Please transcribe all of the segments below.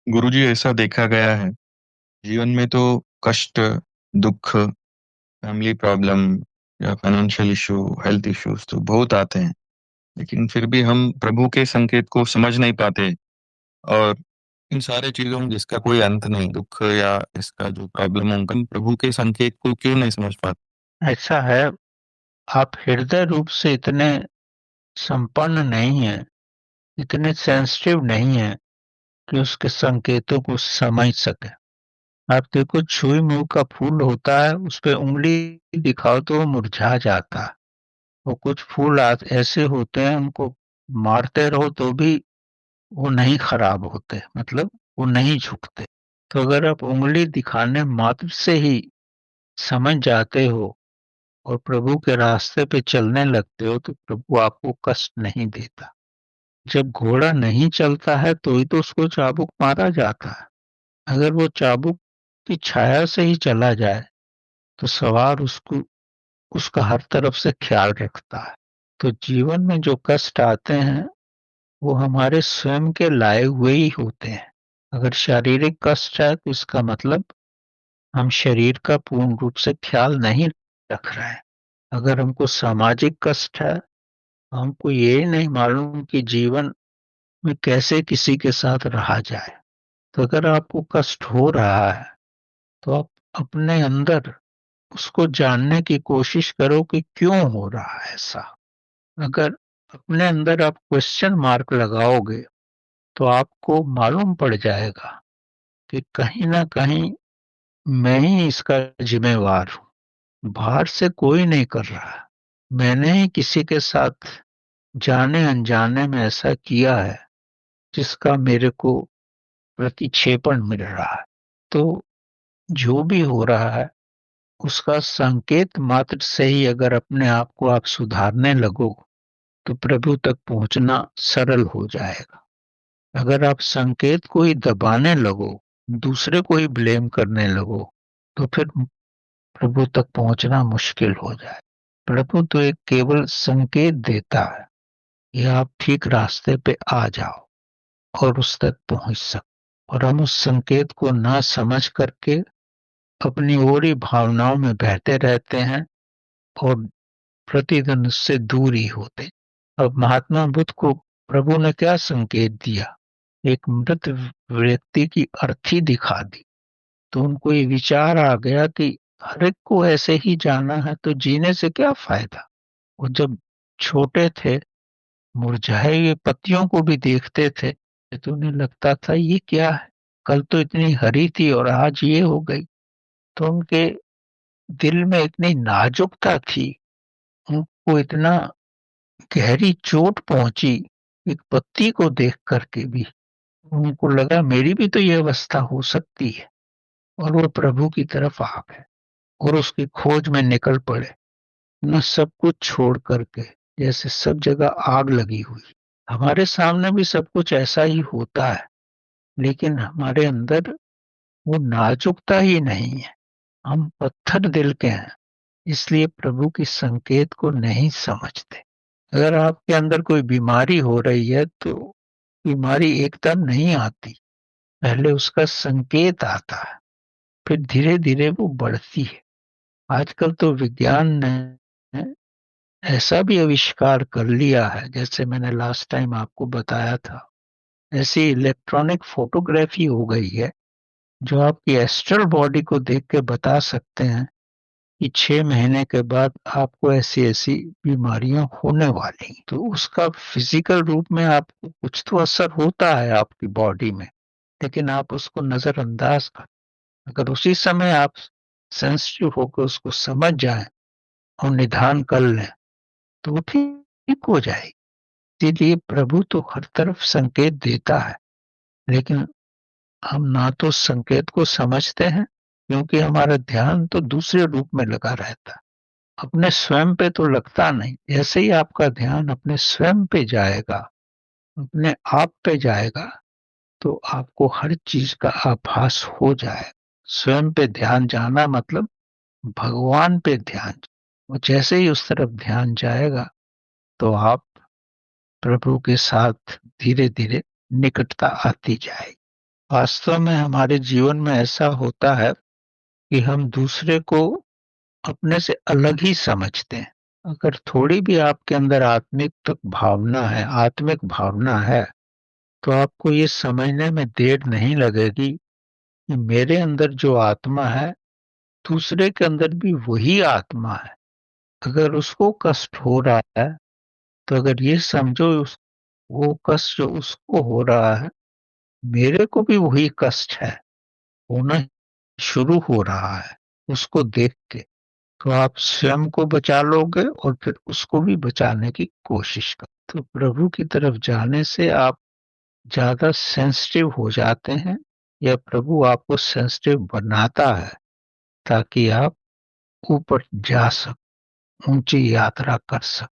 गुरुजी, ऐसा देखा गया है जीवन में तो कष्ट, दुख, फैमिली प्रॉब्लम या फाइनेंशियल इशू, हेल्थ इश्यूज तो बहुत आते हैं। लेकिन फिर भी हम प्रभु के संकेत को समझ नहीं पाते। और इन सारे चीजों में जिसका कोई अंत नहीं, दुख या इसका जो प्रॉब्लम है, हम प्रभु के संकेत को क्यों नहीं समझ पाते? ऐसा है, आप हृदय रूप से इतने संपन्न नहीं हैं, इतने सेंसिटिव नहीं हैं कि उसके संकेतों को समझ सके। आप देखो, छुई मुंह का फूल होता है, उस पे उंगली दिखाओ तो वो मुरझा जाता है। और कुछ फूल ऐसे होते हैं, उनको मारते रहो तो भी वो नहीं खराब होते, मतलब वो नहीं झुकते। तो अगर आप उंगली दिखाने मात्र से ही समझ जाते हो और प्रभु के रास्ते पे चलने लगते हो, तो प्रभु आपको कष्ट नहीं देता। जब घोड़ा नहीं चलता है तो ही तो उसको चाबुक मारा जाता है। अगर वो चाबुक की छाया से ही चला जाए तो सवार उसको उसका हर तरफ से ख्याल रखता है। तो जीवन में जो कष्ट आते हैं वो हमारे स्वयं के लाए हुए ही होते हैं। अगर शारीरिक कष्ट है तो इसका मतलब हम शरीर का पूर्ण रूप से ख्याल नहीं रख रहे हैं। अगर हमको सामाजिक कष्ट है, हमको ये नहीं मालूम कि जीवन में कैसे किसी के साथ रहा जाए। तो अगर आपको कष्ट हो रहा है तो आप अपने अंदर उसको जानने की कोशिश करो कि क्यों हो रहा है ऐसा। अगर अपने अंदर आप क्वेश्चन मार्क लगाओगे तो आपको मालूम पड़ जाएगा कि कहीं ना कहीं मैं ही इसका जिम्मेवार हूँ। बाहर से कोई नहीं कर रहा है, मैंने ही किसी के साथ जाने अनजाने में ऐसा किया है जिसका मेरे को प्रतिक्षेपण मिल रहा है। तो जो भी हो रहा है उसका संकेत मात्र से ही अगर अपने आप को आप सुधारने लगो तो प्रभु तक पहुंचना सरल हो जाएगा। अगर आप संकेत को ही दबाने लगो, दूसरे को ही ब्लेम करने लगो, तो फिर प्रभु तक पहुंचना मुश्किल हो जाए। प्रभु तो एक केवल संकेत देता है कि आप ठीक रास्ते पे आ जाओ और उस तक पहुंच सको। और हम उस संकेत को ना समझ करके अपनी और ही भावनाओं में बहते रहते हैं और प्रतिदिन उससे दूर ही होते। अब महात्मा बुद्ध को प्रभु ने क्या संकेत दिया? एक मृत व्यक्ति की अर्थी दिखा दी। तो उनको ये विचार आ गया कि हर एक को ऐसे ही जाना है तो जीने से क्या फायदा। वो जब छोटे थे, मुरझाए हुए पत्तियों को भी देखते थे तो उन्हें लगता था ये क्या है, कल तो इतनी हरी थी और आज ये हो गई। तो उनके दिल में इतनी नाजुकता थी, उनको इतना गहरी चोट पहुंची एक पत्ती को देख करके भी। उनको लगा मेरी भी तो ये अवस्था हो सकती है। और वो प्रभु की तरफ आ गए और उसकी खोज में निकल पड़े, न सब कुछ छोड़ करके, जैसे सब जगह आग लगी हुई। हमारे सामने भी सब कुछ ऐसा ही होता है, लेकिन हमारे अंदर वो नाजुकता ही नहीं है। हम पत्थर दिल के हैं, इसलिए प्रभु की संकेत को नहीं समझते। अगर आपके अंदर कोई बीमारी हो रही है तो बीमारी एकदम नहीं आती, पहले उसका संकेत आता है, फिर धीरे धीरे वो बढ़ती है। आजकल तो विज्ञान ने ऐसा भी आविष्कार कर लिया है, जैसे मैंने लास्ट टाइम आपको बताया था, ऐसी इलेक्ट्रॉनिक फोटोग्राफी हो गई है जो आपकी एस्ट्रल बॉडी को देख के बता सकते हैं कि 6 महीने के बाद आपको ऐसी ऐसी बीमारियां होने वाली। तो उसका फिजिकल रूप में आपको कुछ तो असर होता है आपकी बॉडी में, लेकिन आप उसको नजरअंदाज कर। अगर उसी समय आप सेंसिटिव होकर उसको समझ जाएं और निदान कर लें तो वो ठीक हो जाएगी। इसीलिए प्रभु तो हर तरफ संकेत देता है, लेकिन हम ना तो संकेत को समझते हैं क्योंकि हमारा ध्यान तो दूसरे रूप में लगा रहता है, अपने स्वयं पे तो लगता नहीं। जैसे ही आपका ध्यान अपने स्वयं पे जाएगा, अपने आप पे जाएगा, तो आपको हर चीज का आभास हो जाएगा। स्वयं पे ध्यान जाना मतलब भगवान पे ध्यान। और जैसे ही उस तरफ ध्यान जाएगा तो आप प्रभु के साथ धीरे धीरे निकटता आती जाएगी। वास्तव में हमारे जीवन में ऐसा होता है कि हम दूसरे को अपने से अलग ही समझते हैं। अगर थोड़ी भी आपके अंदर आत्मिक भावना है, तो आपको ये समझने में देर नहीं लगेगी कि मेरे अंदर जो आत्मा है, दूसरे के अंदर भी वही आत्मा है। अगर उसको कष्ट हो रहा है, तो अगर ये समझो वो कष्ट जो उसको हो रहा है, मेरे को भी वही कष्ट है, होना शुरू हो रहा है उसको देख के। तो आप स्वयं को बचा लोगे और फिर उसको भी बचाने की कोशिश करो। तो प्रभु की तरफ जाने से आप ज्यादा सेंसिटिव हो जाते हैं, या प्रभु आपको सेंसिटिव बनाता है ताकि आप ऊपर जा सको, ऊंची यात्रा कर सको।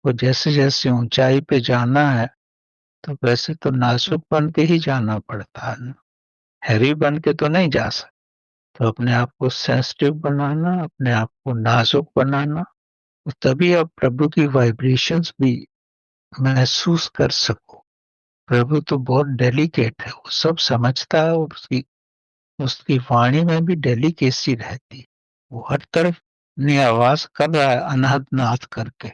और जैसे जैसे ऊंचाई पे जाना है, तो वैसे तो नाजुक बन के ही जाना पड़ता है ना, हैवी बन के तो नहीं जा सकते। तो अपने आप को सेंसिटिव बनाना, अपने आप को नाजुक बनाना, तभी आप प्रभु की वाइब्रेशंस भी महसूस कर सको। प्रभु तो बहुत डेलिकेट है, वो सब समझता है, और उसकी उसकी वाणी में भी डेलिकेसी रहती है। वो हर तरफ अपनी आवाज कर रहा है अनहद नाद करके,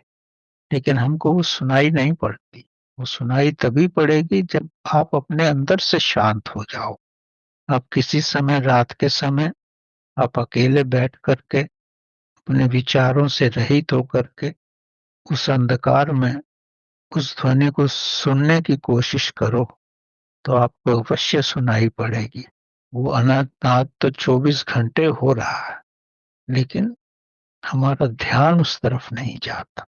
लेकिन हमको वो सुनाई नहीं पड़ती। वो सुनाई तभी पड़ेगी जब आप अपने अंदर से शांत हो जाओ। आप किसी समय, रात के समय, आप अकेले बैठ करके अपने विचारों से रहित होकर के उस अंधकार में उस ध्वनि को सुनने की कोशिश करो, तो आपको अवश्य सुनाई पड़ेगी। वो अनंतनाद तो 24 घंटे हो रहा है, लेकिन हमारा ध्यान उस तरफ नहीं जाता।